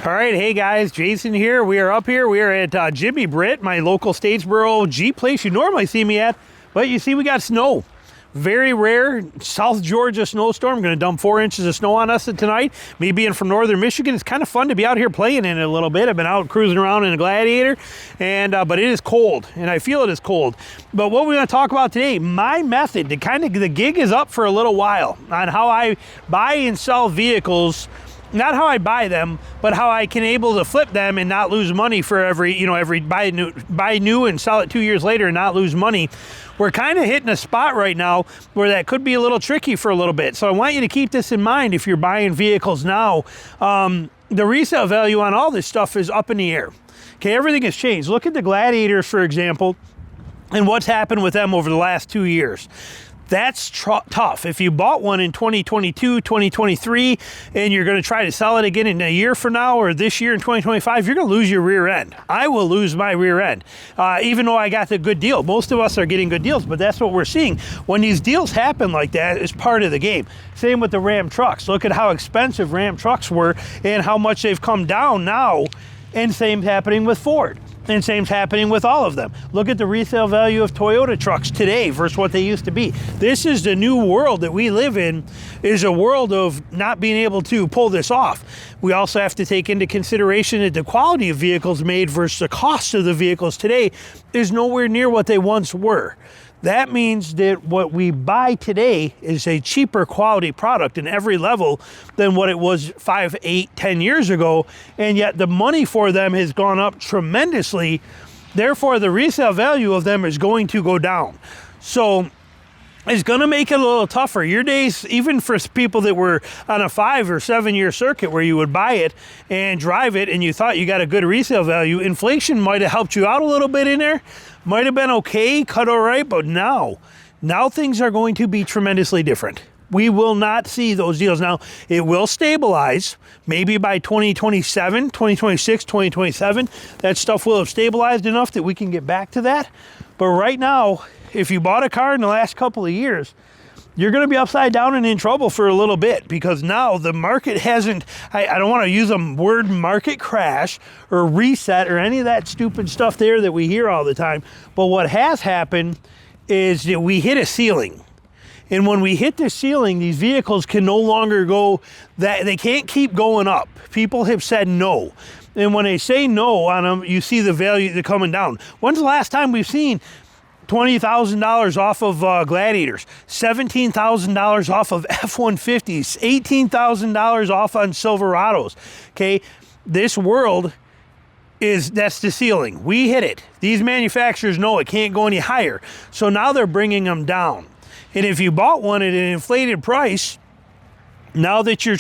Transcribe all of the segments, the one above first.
All right, hey guys, Jason here. We are up here. We are at Jimmy Britt, my local Statesboro Jeep place you normally see me at. But you see, we got snow. Very rare South Georgia snowstorm. Going to dump 4 inches of snow on us tonight. Me being from northern Michigan, it's kind of fun to be out here playing in it a little bit. I've been out cruising around in a Gladiator, and but it is cold, and I feel it is cold. But what we're going to talk about today, my method, the gig is up for a little while on how I buy and sell vehicles. Not how I buy them, but how I can able to flip them and not lose money for every buy new and sell it 2 years later and not lose money. We're kind of hitting a spot right now where that could be a little tricky for a little bit. So I want you to keep this in mind if you're buying vehicles now. The resale value on all this stuff is up in the air. Okay, everything has changed. Look at the Gladiators, for example, and what's happened with them over the last 2 years. That's tough. If you bought one in 2022, 2023, and you're going to try to sell it again in a year from now or this year in 2025, you're going to lose your rear end. I will lose my rear end, even though I got the good deal. Most of us are getting good deals, but that's what we're seeing. When these deals happen like that, it's part of the game. Same with the Ram trucks. Look at how expensive Ram trucks were and how much they've come down now, and same happening with Ford. And same's happening with all of them. Look at the resale value of Toyota trucks today versus what they used to be. This is the new world that we live in, is a world of not being able to pull this off. We also have to take into consideration that the quality of vehicles made versus the cost of the vehicles today is nowhere near what they once were. That means that what we buy today is a cheaper quality product in every level than what it was 5, 8, 10 years ago, and yet the money for them has gone up tremendously. Therefore, the resale value of them is going to go down. So it's going to make it a little tougher. Your days, even for people that were on a 5 or 7 year circuit where you would buy it and drive it and you thought you got a good resale value, inflation might have helped you out a little bit in there. Might have been okay, cut all right, but now things are going to be tremendously different. We will not see those deals. Now, it will stabilize. Maybe by 2027, 2026, 2027, that stuff will have stabilized enough that we can get back to that. But right now, if you bought a car in the last couple of years, you're going to be upside down and in trouble for a little bit, because now the market hasn't, I don't want to use a word market crash or reset or any of that stupid stuff there that we hear all the time. But what has happened is that we hit a ceiling. And when we hit the ceiling, these vehicles can no longer go, that they can't keep going up. People have said no. And when they say no on them, you see the value they're coming down. When's the last time we've seen $20,000 off of Gladiators, $17,000 off of F-150s, $18,000 off on Silverados? Okay, this world that's the ceiling. We hit it. These manufacturers know it can't go any higher. So now they're bringing them down. And if you bought one at an inflated price, now that you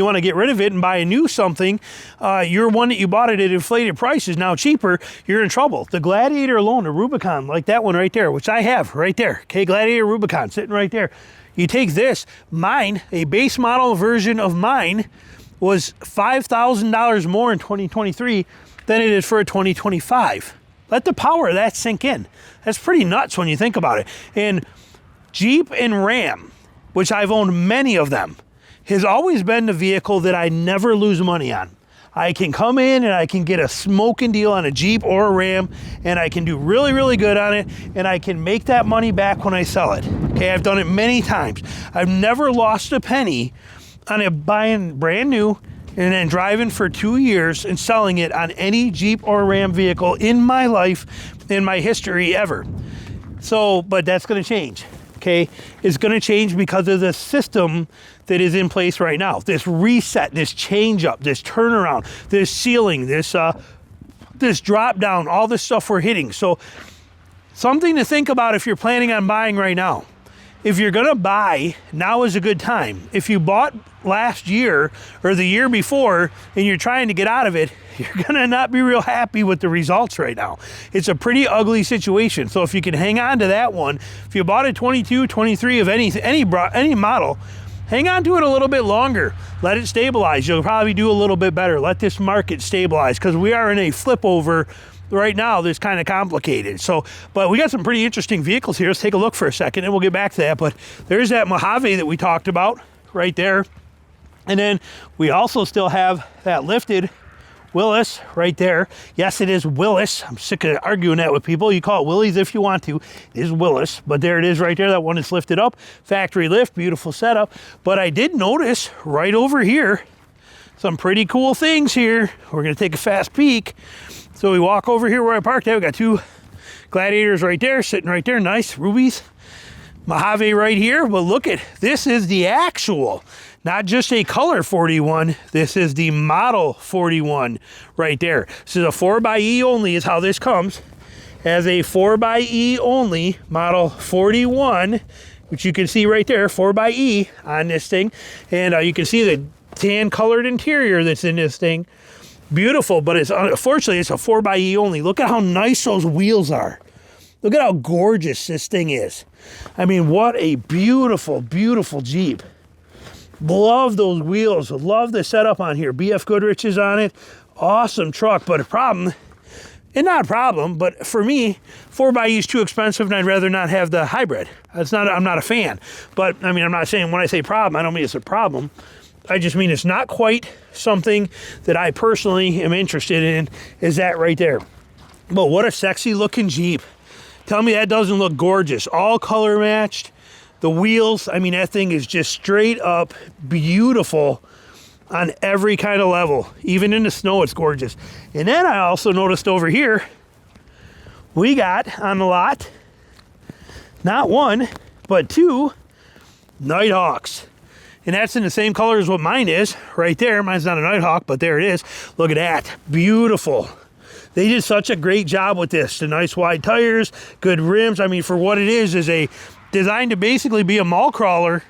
want to get rid of it and buy a new something, your one that you bought it at inflated price is now cheaper, you're in trouble. The Gladiator alone, the Rubicon, like that one right there, which I have right there, okay, Gladiator Rubicon sitting right there. You take this, mine, a base model version of mine was $5,000 more in 2023 than it is for a 2025. Let the power of that sink in. That's pretty nuts when you think about it. And Jeep and Ram, which I've owned many of them, has always been the vehicle that I never lose money on. I can come in and I can get a smoking deal on a Jeep or a Ram, and I can do really, really good on it, and I can make that money back when I sell it. Okay, I've done it many times. I've never lost a penny on it buying brand new and then driving for 2 years and selling it on any Jeep or Ram vehicle in my life, in my history ever. So, but that's going to change. Okay, it's going to change because of the system that is in place right now. This reset, this change up, this turnaround, this ceiling, this drop down, all this stuff we're hitting. So something to think about if you're planning on buying right now. If you're going to buy, now is a good time. If you bought last year or the year before and you're trying to get out of it, you're going to not be real happy with the results right now. It's a pretty ugly situation. So if you can hang on to that one, if you bought a 22, 23 of any model, hang on to it a little bit longer. Let it stabilize. You'll probably do a little bit better. Let this market stabilize, because we are in a flip over right now that's kind of complicated. So, but we got some pretty interesting vehicles here. Let's take a look for a second and we'll get back to that. But there's that Mojave that we talked about right there. And then we also still have that lifted Willis right there. Yes, it is Willis. I'm sick of arguing that with people. You call it Willys if you want to. It is Willis, but there it is right there. That one is lifted up. Factory lift, beautiful setup. But I did notice right over here some pretty cool things here. We're going to take a fast peek. So we walk over here where I parked at. We got two Gladiators right there, sitting right there. Nice rubies. Mojave right here. But look at, this is the actual, not just a color 41. This is the model 41 right there. This is a 4xe only is how this comes. As a 4xe only model 41, which you can see right there, 4xe on this thing. And you can see the tan colored interior that's in this thing. Beautiful, but it's unfortunately it's a 4xe only. Look at how nice those wheels are. Look at how gorgeous this thing is. I mean, what a beautiful, beautiful Jeep. Love those wheels. Love the setup on here. BF Goodrich is on it. Awesome truck, but a problem, and not a problem, but for me, 4xe is too expensive and I'd rather not have the hybrid. I'm not a fan. But I mean, I'm not saying when I say problem, I don't mean it's a problem. I just mean it's not quite something that I personally am interested in, is that right there. But what a sexy looking Jeep. Tell me that doesn't look gorgeous. All color matched. The wheels, I mean, that thing is just straight up beautiful on every kind of level. Even in the snow, it's gorgeous. And then I also noticed over here, we got on the lot, not one, but two Nighthawks. And that's in the same color as what mine is right there. Mine's not a Nighthawk, but there it is. Look at that. Beautiful. They did such a great job with this. The nice wide tires, good rims. I mean, for what it is a designed to basically be a mall crawler.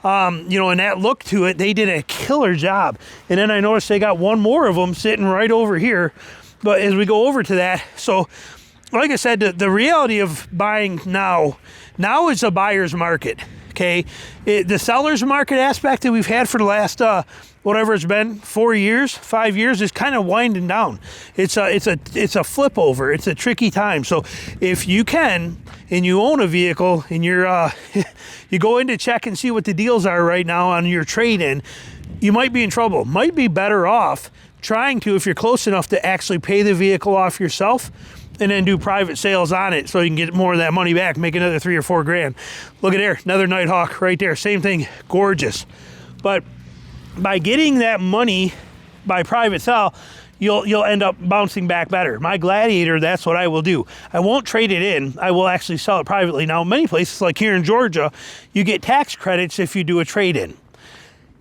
You know, and that look to it, they did a killer job. And then I noticed they got one more of them sitting right over here. But as we go over to that, so like I said, the reality of buying now is a buyer's market. Okay, the seller's market aspect that we've had for the last whatever it's been, 4 years, 5 years, is kind of winding down. It's a flip over. It's a tricky time. So if you can and you own a vehicle and you're you go in to check and see what the deals are right now on your trade-in, you might be in trouble. Might be better off trying to, if you're close enough, to actually pay the vehicle off yourself and then do private sales on it so you can get more of that money back, make another 3 or 4 grand. Look at there, another Nighthawk right there. Same thing, gorgeous. But by getting that money by private sale, you'll end up bouncing back better. My Gladiator, that's what I will do. I won't trade it in. I will actually sell it privately. Now, many places, like here in Georgia, you get tax credits if you do a trade-in.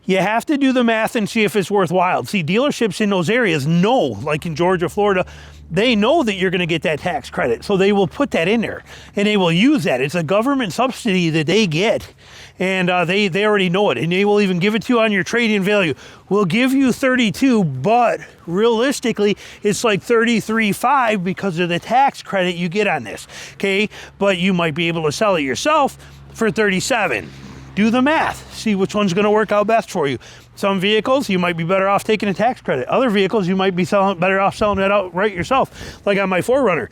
You have to do the math and see if it's worthwhile. See, dealerships in those areas know, like in Georgia, Florida, they know that you're going to get that tax credit. So they will put that in there and they will use that. It's a government subsidy that they get. And they already know it. And they will even give it to you on your trade-in value. We'll give you 32, but realistically, it's like 33.5 because of the tax credit you get on this. Okay, but you might be able to sell it yourself for 37. Do the math. See which one's going to work out best for you. Some vehicles, you might be better off taking a tax credit. Other vehicles, you might be better off selling it outright yourself. Like on my 4Runner,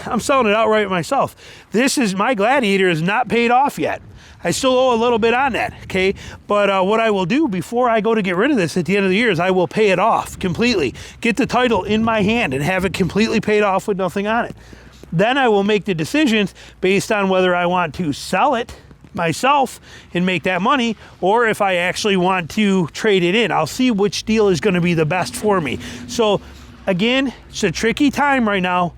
I'm selling it outright myself. My Gladiator is not paid off yet. I still owe a little bit on that, okay? But what I will do before I go to get rid of this at the end of the year is I will pay it off completely. Get the title in my hand and have it completely paid off with nothing on it. Then I will make the decisions based on whether I want to sell it myself and make that money, or if I actually want to trade it in. I'll see which deal is going to be the best for me. So again, it's a tricky time right now,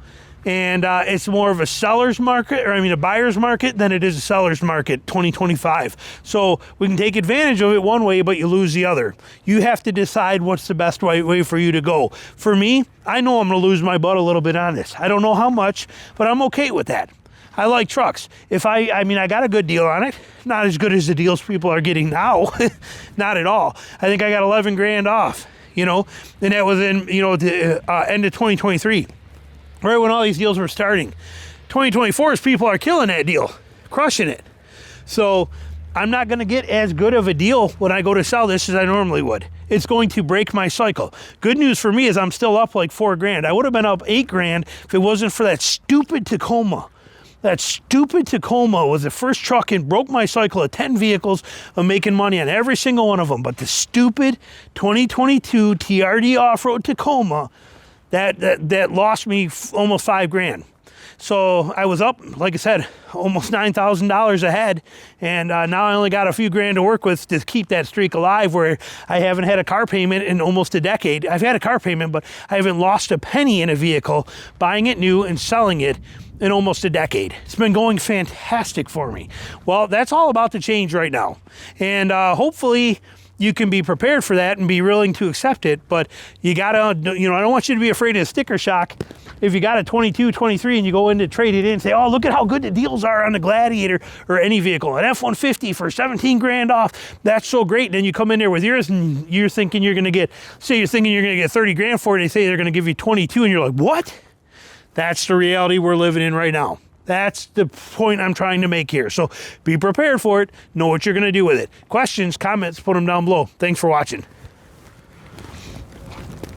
and it's more of a seller's market, or a buyer's market than it is a seller's market 2025. So we can take advantage of it one way, but you lose the other. You have to decide what's the best way for you to go. For me, I know I'm going to lose my butt a little bit on this. I don't know how much, but I'm okay with that. I like trucks. If I got a good deal on it. Not as good as the deals people are getting now. Not at all. I think I got 11 grand off, and that was in, the end of 2023. Right when all these deals were starting. 2024's people are killing that deal, crushing it. So I'm not going to get as good of a deal when I go to sell this as I normally would. It's going to break my cycle. Good news for me is I'm still up like 4 grand. I would have been up 8 grand if it wasn't for that stupid Tacoma. That stupid Tacoma was the first truck and broke my cycle of 10 vehicles of making money on every single one of them. But the stupid 2022 TRD off-road Tacoma, that lost me almost $5,000. So I was up, like I said, almost $9,000 ahead, and now I only got a few grand to work with to keep that streak alive, where I haven't had a car payment in almost a decade. I've had a car payment, but I haven't lost a penny in a vehicle, buying it new and selling it in almost a decade. It's been going fantastic for me. Well, that's all about to change right now, and hopefully you can be prepared for that and be willing to accept it. But you gotta, I don't want you to be afraid of sticker shock. If you got a 22, 23 and you go in to trade it in and say, oh, look at how good the deals are on the Gladiator or any vehicle, an F-150 for 17 grand off, that's so great. And then you come in there with yours and you're thinking you're gonna get, say you're thinking you're gonna get 30 grand for it, they say they're gonna give you 22 and you're like, what? That's the reality we're living in right now. That's the point I'm trying to make here. So be prepared for it. Know what you're going to do with it. Questions, comments, put them down below. Thanks for watching.